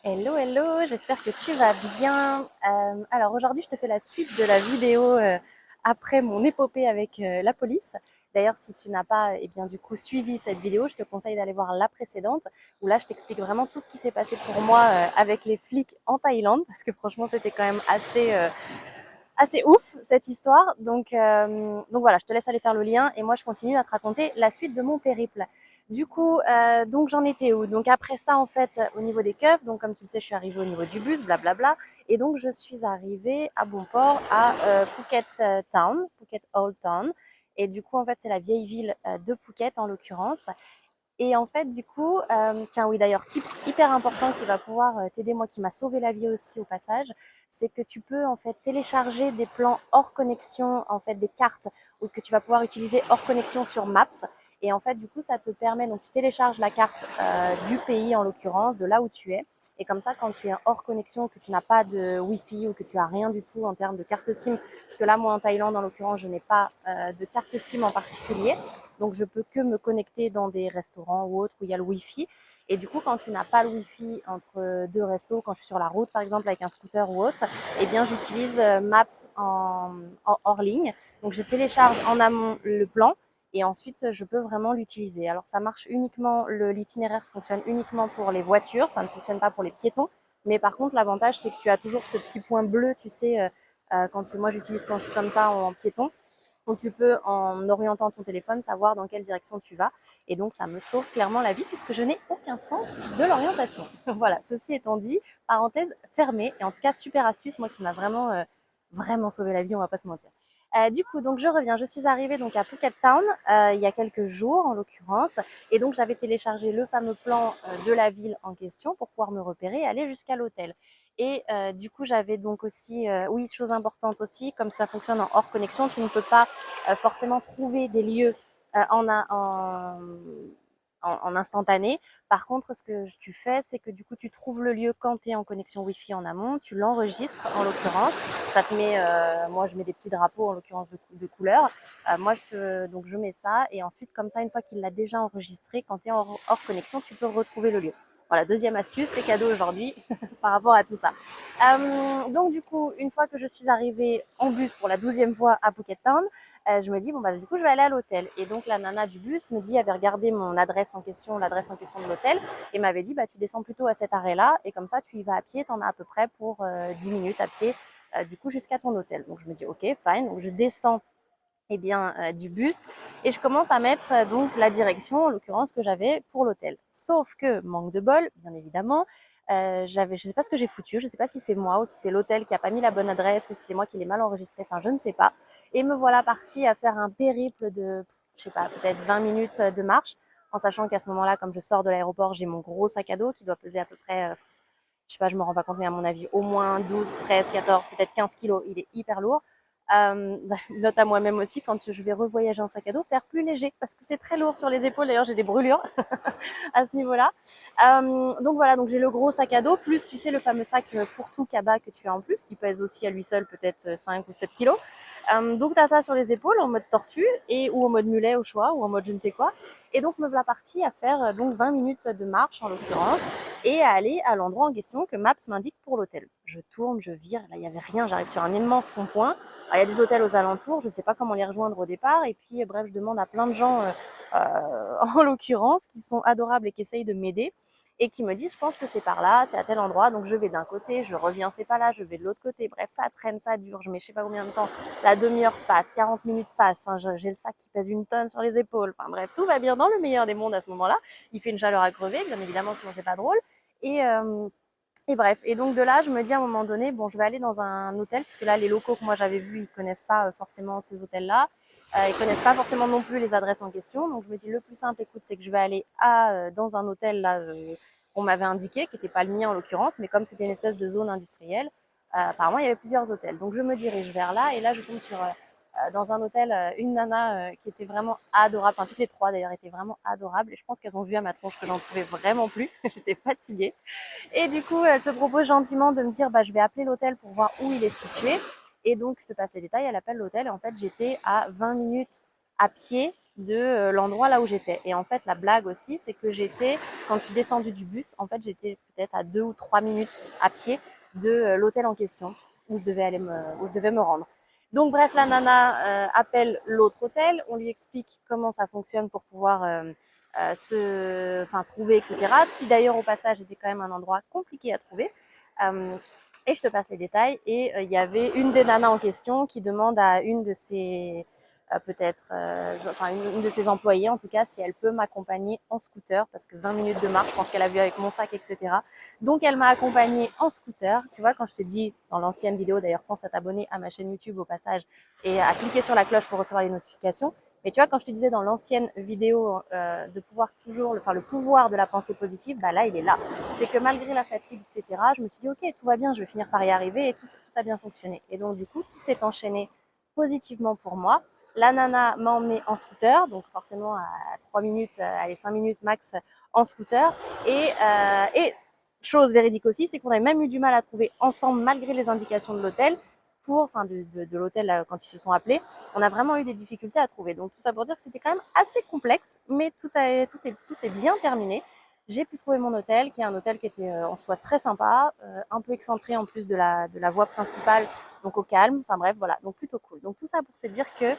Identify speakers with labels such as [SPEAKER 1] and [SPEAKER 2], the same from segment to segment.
[SPEAKER 1] Hello, hello, j'espère que tu vas bien. Alors aujourd'hui, je te fais la suite de la vidéo après mon épopée avec la police. D'ailleurs, si tu n'as pas bien du coup suivi cette vidéo, je te conseille d'aller voir la précédente où là, je t'explique vraiment tout ce qui s'est passé pour moi avec les flics en Thaïlande parce que franchement, c'était quand même assez ouf cette histoire. Donc voilà, je te laisse aller faire le lien et moi je continue à te raconter la suite de mon périple. Du coup, donc j'en étais où? Donc après ça, en fait, au niveau des keufs, donc comme tu le sais, je suis arrivée au niveau du bus, blablabla, et donc je suis arrivée à bon port à Phuket Town, Phuket Old Town. Et du coup, en fait, c'est la vieille ville de Phuket en l'occurrence. Et en fait, du coup, tiens, oui, d'ailleurs, tips hyper important qui va pouvoir t'aider, moi qui m'a sauvé la vie aussi au passage, c'est que tu peux en fait télécharger des plans hors connexion, en fait des cartes ou que tu vas pouvoir utiliser hors connexion sur Maps. Et en fait, du coup, ça te permet, donc tu télécharges la carte du pays en l'occurrence, de là où tu es. Et comme ça, quand tu es hors connexion, que tu n'as pas de Wi-Fi ou que tu as rien du tout en termes de carte SIM, parce que là, moi en Thaïlande, en l'occurrence, je n'ai pas de carte SIM en particulier. Donc, je peux que me connecter dans des restaurants ou autres où il y a le Wi-Fi. Et du coup, quand tu n'as pas le Wi-Fi entre deux restos, quand je suis sur la route, par exemple, avec un scooter ou autre, eh bien, j'utilise Maps en hors ligne. Donc, je télécharge en amont le plan et ensuite, je peux vraiment l'utiliser. Alors, ça marche uniquement, l'itinéraire fonctionne uniquement pour les voitures, ça ne fonctionne pas pour les piétons. Mais par contre, l'avantage, c'est que tu as toujours ce petit point bleu, tu sais, moi, j'utilise quand je suis comme ça en piéton. Donc tu peux, en orientant ton téléphone, savoir dans quelle direction tu vas. Et donc, ça me sauve clairement la vie puisque je n'ai aucun sens de l'orientation. Voilà, ceci étant dit, parenthèse fermée. Et en tout cas, super astuce, moi qui m'a vraiment sauvé la vie, on va pas se mentir. Du coup, donc je reviens. Je suis arrivée donc à Phuket Town il y a quelques jours en l'occurrence, et donc j'avais téléchargé le fameux plan de la ville en question pour pouvoir me repérer et aller jusqu'à l'hôtel. Et du coup, j'avais donc aussi, oui, chose importante aussi, comme ça fonctionne en hors connexion, tu ne peux pas forcément trouver des lieux en instantané. Par contre, ce que tu fais, c'est que du coup, tu trouves le lieu quand tu es en connexion Wi-Fi en amont, tu l'enregistres en l'occurrence. Ça te met, moi, je mets des petits drapeaux en l'occurrence de couleurs. Donc je mets ça et ensuite, comme ça, une fois qu'il l'a déjà enregistré, quand tu es hors connexion, tu peux retrouver le lieu. Voilà, deuxième astuce, c'est cadeau aujourd'hui par rapport à tout ça. Donc du coup, une fois que je suis arrivée en bus pour la 12e fois à Phuket Town, je me dis bon bah du coup je vais aller à l'hôtel. Et donc la nana du bus me dit, avait regardé mon adresse en question, l'adresse en question de l'hôtel, et m'avait dit bah tu descends plutôt à cet arrêt-là et comme ça tu y vas à pied, t'en as à peu près pour 10 minutes à pied du coup jusqu'à ton hôtel. Donc je me dis ok fine, donc je descends du bus et je commence à mettre donc la direction en l'occurrence que j'avais pour l'hôtel. Sauf que manque de bol, bien évidemment, je sais pas ce que j'ai foutu, je sais pas si c'est moi ou si c'est l'hôtel qui a pas mis la bonne adresse ou si c'est moi qui l'ai mal enregistré, enfin je ne sais pas. Et me voilà partie à faire un périple de, je sais pas, peut-être 20 minutes de marche, en sachant qu'à ce moment-là, comme je sors de l'aéroport, j'ai mon gros sac à dos qui doit peser à peu près, je sais pas, je me rends pas compte, mais à mon avis, au moins 12, 13, 14, peut-être 15 kilos. Il est hyper lourd. Note à moi-même aussi, quand je vais revoyager en sac à dos, faire plus léger, parce que c'est très lourd sur les épaules. D'ailleurs, j'ai des brûlures à ce niveau-là. Donc voilà, donc j'ai le gros sac à dos, plus tu sais le fameux sac fourre-tout cabas que tu as en plus, qui pèse aussi à lui seul peut-être 5 ou 7 kilos. Donc tu as ça sur les épaules en mode tortue, ou en mode mulet au choix, ou en mode je ne sais quoi. Et donc me voilà partie à faire donc 20 minutes de marche en l'occurrence, et à aller à l'endroit en question que Maps m'indique pour l'hôtel. Je tourne, je vire, là il n'y avait rien, j'arrive sur un immense rond-point. Il y a des hôtels aux alentours, je ne sais pas comment les rejoindre au départ, et puis bref, je demande à plein de gens, en l'occurrence, qui sont adorables et qui essayent de m'aider, et qui me disent, je pense que c'est par là, c'est à tel endroit, donc je vais d'un côté, je reviens, c'est pas là, je vais de l'autre côté. Bref, ça traîne, ça dure, je mets je sais pas combien de temps, la demi-heure passe, 40 minutes passent, enfin, j'ai le sac qui pèse une tonne sur les épaules, enfin bref, tout va bien dans le meilleur des mondes à ce moment-là. Il fait une chaleur à crever, bien évidemment, sinon c'est pas drôle. Et, euh, et bref, et donc de là, je me dis à un moment donné, bon, je vais aller dans un hôtel, parce que là, les locaux que moi j'avais vus, ils connaissent pas forcément ces hôtels-là. Ils connaissent pas forcément non plus les adresses en question. Donc je me dis, le plus simple, écoute, c'est que je vais aller dans un hôtel là, qu'on m'avait indiqué, qui n'était pas le mien en l'occurrence, mais comme c'était une espèce de zone industrielle, apparemment il y avait plusieurs hôtels. Donc je me dirige vers là, et là je tombe sur dans un hôtel, une nana qui était vraiment adorable. Enfin, toutes les trois d'ailleurs étaient vraiment adorables. Et je pense qu'elles ont vu à ma tronche que j'en pouvais vraiment plus. J'étais fatiguée. Et du coup, elle se propose gentiment de me dire, bah, je vais appeler l'hôtel pour voir où il est situé. Et donc, je te passe les détails, elle appelle l'hôtel. Et en fait, j'étais à 20 minutes à pied de l'endroit là où j'étais. Et en fait, la blague aussi, c'est que quand je suis descendue du bus, en fait, j'étais peut-être à 2 ou 3 minutes à pied de l'hôtel en question où je devais me rendre. Donc bref, la nana appelle l'autre hôtel, on lui explique comment ça fonctionne pour pouvoir trouver, etc. Ce qui d'ailleurs au passage était quand même un endroit compliqué à trouver. Et je te passe les détails. Et il y avait une des nanas en question qui demande à une de ses une de ses employées en tout cas si elle peut m'accompagner en scooter parce que 20 minutes de marche, je pense qu'elle a vu avec mon sac, etc. Donc elle m'a accompagnée en scooter. Tu vois, quand je te dis dans l'ancienne vidéo, d'ailleurs pense à t'abonner à ma chaîne YouTube au passage et à cliquer sur la cloche pour recevoir les notifications. Mais tu vois, quand je te disais dans l'ancienne vidéo de pouvoir toujours, le pouvoir de la pensée positive, bah là il est là. C'est que malgré la fatigue, etc., je me suis dit ok, tout va bien, je vais finir par y arriver et tout a bien fonctionné. Et donc du coup, tout s'est enchaîné positivement pour moi. La nana m'a emmenée en scooter, donc forcément à 3 minutes, allez 5 minutes max en scooter. Et chose véridique aussi, c'est qu'on a même eu du mal à trouver ensemble malgré les indications de l'hôtel, de l'hôtel quand ils se sont appelés. On a vraiment eu des difficultés à trouver. Donc tout ça pour dire que c'était quand même assez complexe, mais tout s'est bien terminé. J'ai pu trouver mon hôtel, qui est un hôtel qui était en soi très sympa, un peu excentré en plus de la voie principale, donc au calme. Enfin bref, voilà, donc plutôt cool. Donc tout ça pour te dire que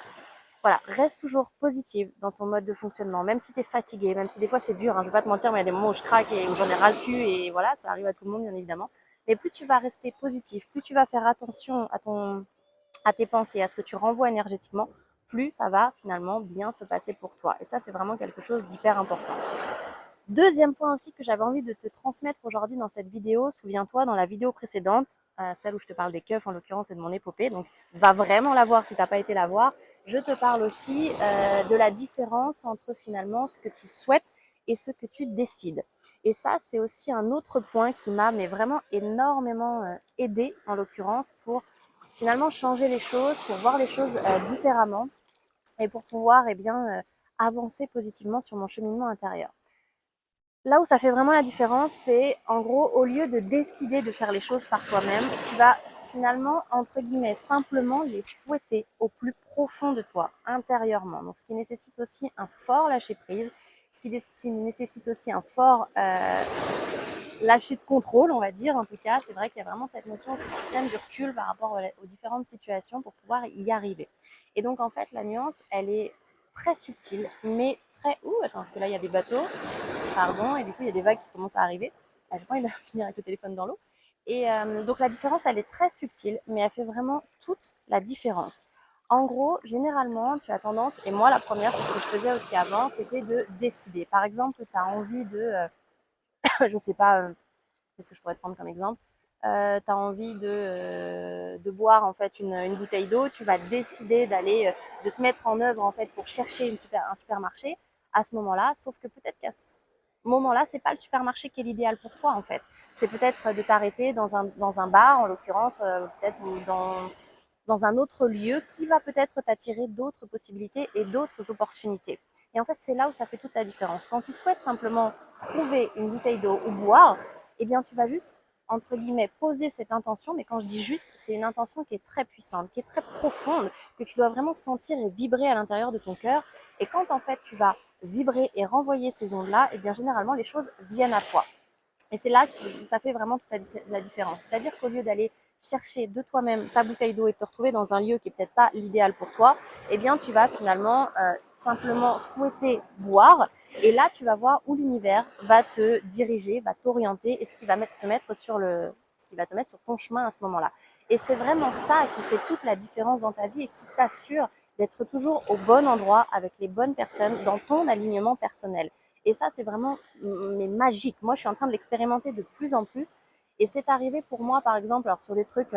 [SPEAKER 1] voilà, reste toujours positive dans ton mode de fonctionnement, même si tu es fatigué, même si des fois c'est dur, hein, je vais pas te mentir, mais il y a des moments où je craque et où j'en ai ras le cul, et voilà, ça arrive à tout le monde bien évidemment. Mais plus tu vas rester positif, plus tu vas faire attention à tes pensées, à ce que tu renvoies énergétiquement, plus ça va finalement bien se passer pour toi. Et ça, c'est vraiment quelque chose d'hyper important. Deuxième point aussi que j'avais envie de te transmettre aujourd'hui dans cette vidéo, souviens-toi dans la vidéo précédente, celle où je te parle des keufs en l'occurrence et de mon épopée, donc va vraiment la voir si tu n'as pas été la voir. Je te parle aussi de la différence entre finalement ce que tu souhaites et ce que tu décides. Et ça, c'est aussi un autre point qui m'a mais vraiment énormément aidé en l'occurrence pour finalement changer les choses, pour voir les choses différemment et pour pouvoir avancer positivement sur mon cheminement intérieur. Là où ça fait vraiment la différence, c'est en gros, au lieu de décider de faire les choses par toi-même, tu vas finalement, entre guillemets, simplement les souhaiter au plus profond de toi, intérieurement. Donc, ce qui nécessite aussi un fort lâcher-prise, ce qui nécessite aussi un fort lâcher de contrôle, on va dire. En tout cas, c'est vrai qu'il y a vraiment cette notion que tu prennes du recul par rapport aux différentes situations pour pouvoir y arriver. Et donc, en fait, la nuance, elle est très subtile, mais très... Ouh, attends, parce que là, il y a des bateaux, pardon, et du coup, il y a des vagues qui commencent à arriver. J'ai pas envie de finir avec le téléphone dans l'eau. Et donc, la différence, elle est très subtile, mais elle fait vraiment toute la différence. En gros, généralement, tu as tendance, et moi, la première, c'est ce que je faisais aussi avant, c'était de décider. Par exemple, tu as envie je sais pas, qu'est-ce que je pourrais te prendre comme exemple, tu as envie de boire en fait une bouteille d'eau, tu vas décider de te mettre en œuvre en fait pour chercher un supermarché à ce moment-là, sauf que peut-être qu'à ce moment-là, c'est pas le supermarché qui est l'idéal pour toi en fait. C'est peut-être de t'arrêter dans un bar en l'occurrence, peut-être ou dans un autre lieu qui va peut-être t'attirer d'autres possibilités et d'autres opportunités. Et en fait, c'est là où ça fait toute la différence. Quand tu souhaites simplement trouver une bouteille d'eau ou boire, eh bien, tu vas juste, entre guillemets, poser cette intention. Mais quand je dis juste, c'est une intention qui est très puissante, qui est très profonde, que tu dois vraiment sentir et vibrer à l'intérieur de ton cœur. Et quand, en fait, tu vas vibrer et renvoyer ces ondes-là, eh bien, généralement, les choses viennent à toi. Et c'est là que ça fait vraiment toute la différence. C'est-à-dire qu'au lieu d'aller chercher de toi-même ta bouteille d'eau et te retrouver dans un lieu qui est peut-être pas l'idéal pour toi, eh bien tu vas finalement simplement souhaiter boire. Et là, tu vas voir où l'univers va te diriger, va t'orienter et ce qui va te mettre sur ton chemin à ce moment-là. Et c'est vraiment ça qui fait toute la différence dans ta vie et qui t'assure d'être toujours au bon endroit avec les bonnes personnes dans ton alignement personnel. Et ça, c'est vraiment magique. Moi, je suis en train de l'expérimenter de plus en plus. Et c'est arrivé pour moi, par exemple, alors sur des trucs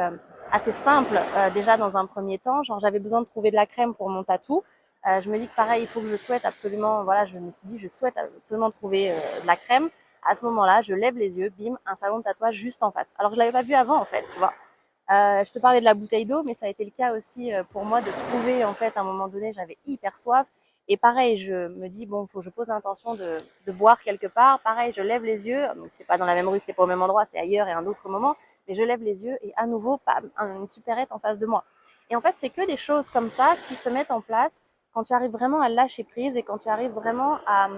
[SPEAKER 1] assez simples, déjà dans un premier temps, genre j'avais besoin de trouver de la crème pour mon tatou. Je me dis que pareil, il faut que je souhaite absolument, voilà, je me suis dit, je souhaite absolument trouver de la crème. À ce moment-là, je lève les yeux, bim, un salon de tatouage juste en face. Alors je l'avais pas vu avant, en fait, tu vois. Je te parlais de la bouteille d'eau, mais ça a été le cas aussi pour moi de trouver, en fait, à un moment donné, j'avais hyper soif. Et pareil, je me dis, bon, faut que je pose l'intention de boire quelque part. Pareil, je lève les yeux. Donc, c'était pas dans la même rue, c'était pas au même endroit, c'était ailleurs et un autre moment. Mais je lève les yeux et à nouveau, bam, une supérette en face de moi. Et en fait, c'est que des choses comme ça qui se mettent en place quand tu arrives vraiment à lâcher prise et quand tu arrives vraiment à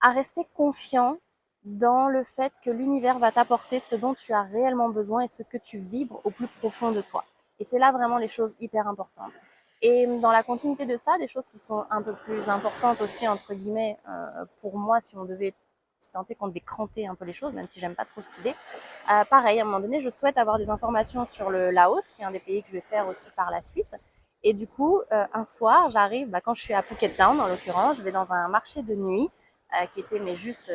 [SPEAKER 1] rester confiant dans le fait que l'univers va t'apporter ce dont tu as réellement besoin et ce que tu vibres au plus profond de toi. Et c'est là vraiment les choses hyper importantes. Et dans la continuité de ça, des choses qui sont un peu plus importantes aussi, entre guillemets, pour moi, si on devait, si tant est qu'on devait cranter un peu les choses, même si j'aime pas trop cette idée. Pareil, à un moment donné, je souhaite avoir des informations sur le Laos, qui est un des pays que je vais faire aussi par la suite. Et du coup, un soir, j'arrive, quand je suis à Phuket Town, en l'occurrence, je vais dans un marché de nuit qui était mais juste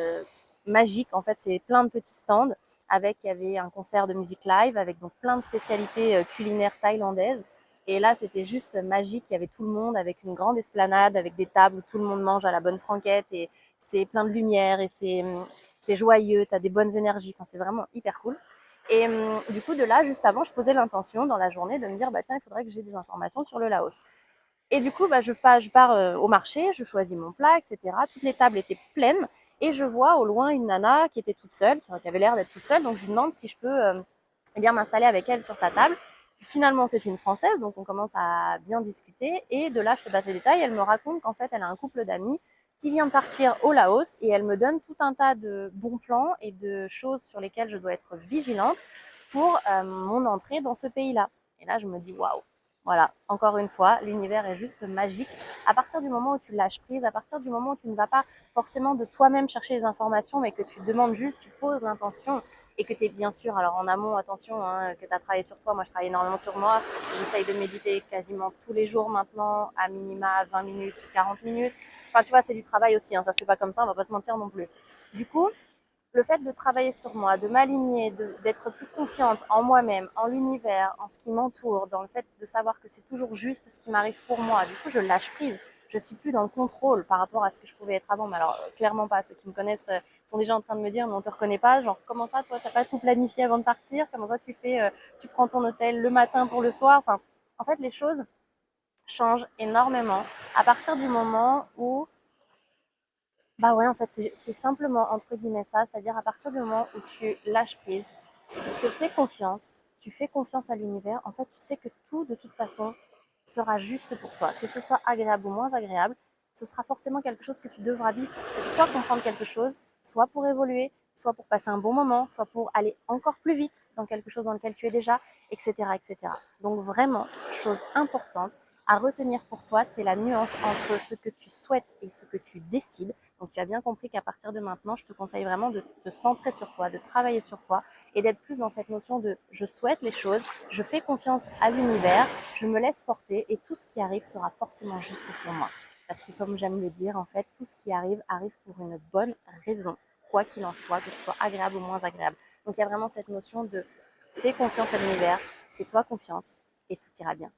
[SPEAKER 1] magique. En fait, c'est plein de petits stands avec, il y avait un concert de musique live avec donc plein de spécialités culinaires thaïlandaises. Et là, c'était juste magique. Il y avait tout le monde avec une grande esplanade, avec des tables où tout le monde mange à la bonne franquette et c'est plein de lumière et c'est joyeux. T'as des bonnes énergies. Enfin, c'est vraiment hyper cool. Et du coup, de là, juste avant, je posais l'intention dans la journée de me dire, bah tiens, il faudrait que j'ai des informations sur le Laos. Et du coup, je pars au marché, je choisis mon plat, etc. Toutes les tables étaient pleines et je vois au loin une nana qui était toute seule, qui avait l'air d'être toute seule. Donc je lui demande si je peux eh bien m'installer avec elle sur sa table. Finalement, c'est une Française, donc on commence à bien discuter. Et de là, je te passe les détails. Elle me raconte qu'en fait, elle a un couple d'amis qui vient de partir au Laos et elle me donne tout un tas de bons plans et de choses sur lesquelles je dois être vigilante pour mon entrée dans ce pays-là. Et là, je me dis waouh. Voilà, encore une fois, l'univers est juste magique. À partir du moment où tu lâches prise, à partir du moment où tu ne vas pas forcément de toi-même chercher les informations, mais que tu demandes juste, tu poses l'intention et que tu es bien sûr, alors en amont, attention, hein, que tu as travaillé sur toi. Moi, je travaille énormément sur moi. J'essaye de méditer quasiment tous les jours maintenant, à minima 20 minutes, 40 minutes. Enfin, tu vois, c'est du travail aussi, hein, ça se fait pas comme ça, on va pas se mentir non plus. Du coup, le fait de travailler sur moi, de m'aligner, d'être plus confiante en moi-même, en l'univers, en ce qui m'entoure, dans le fait de savoir que c'est toujours juste ce qui m'arrive pour moi. Du coup, je lâche prise. Je suis plus dans le contrôle par rapport à ce que je pouvais être avant. Mais alors, clairement pas. Ceux qui me connaissent sont déjà en train de me dire, mais on te reconnaît pas. Genre, comment ça, toi, t'as pas tout planifié avant de partir? Comment ça, tu fais, tu prends ton hôtel le matin pour le soir? Enfin, en fait, les choses changent énormément à partir du moment où bah ouais, en fait, c'est simplement entre guillemets ça, c'est-à-dire à partir du moment où tu lâches prise, tu te fais confiance, tu fais confiance à l'univers, en fait, tu sais que tout, de toute façon, sera juste pour toi. Que ce soit agréable ou moins agréable, ce sera forcément quelque chose que tu devras vivre pour soit comprendre quelque chose, soit pour évoluer, soit pour passer un bon moment, soit pour aller encore plus vite dans quelque chose dans lequel tu es déjà, etc., etc. Donc vraiment, chose importante à retenir pour toi, c'est la nuance entre ce que tu souhaites et ce que tu décides. Donc tu as bien compris qu'à partir de maintenant, je te conseille vraiment de te centrer sur toi, de travailler sur toi et d'être plus dans cette notion de je souhaite les choses, je fais confiance à l'univers, je me laisse porter et tout ce qui arrive sera forcément juste pour moi. Parce que comme j'aime le dire, en fait, tout ce qui arrive arrive pour une bonne raison, quoi qu'il en soit, que ce soit agréable ou moins agréable. Donc il y a vraiment cette notion de fais confiance à l'univers, fais-toi confiance et tout ira bien.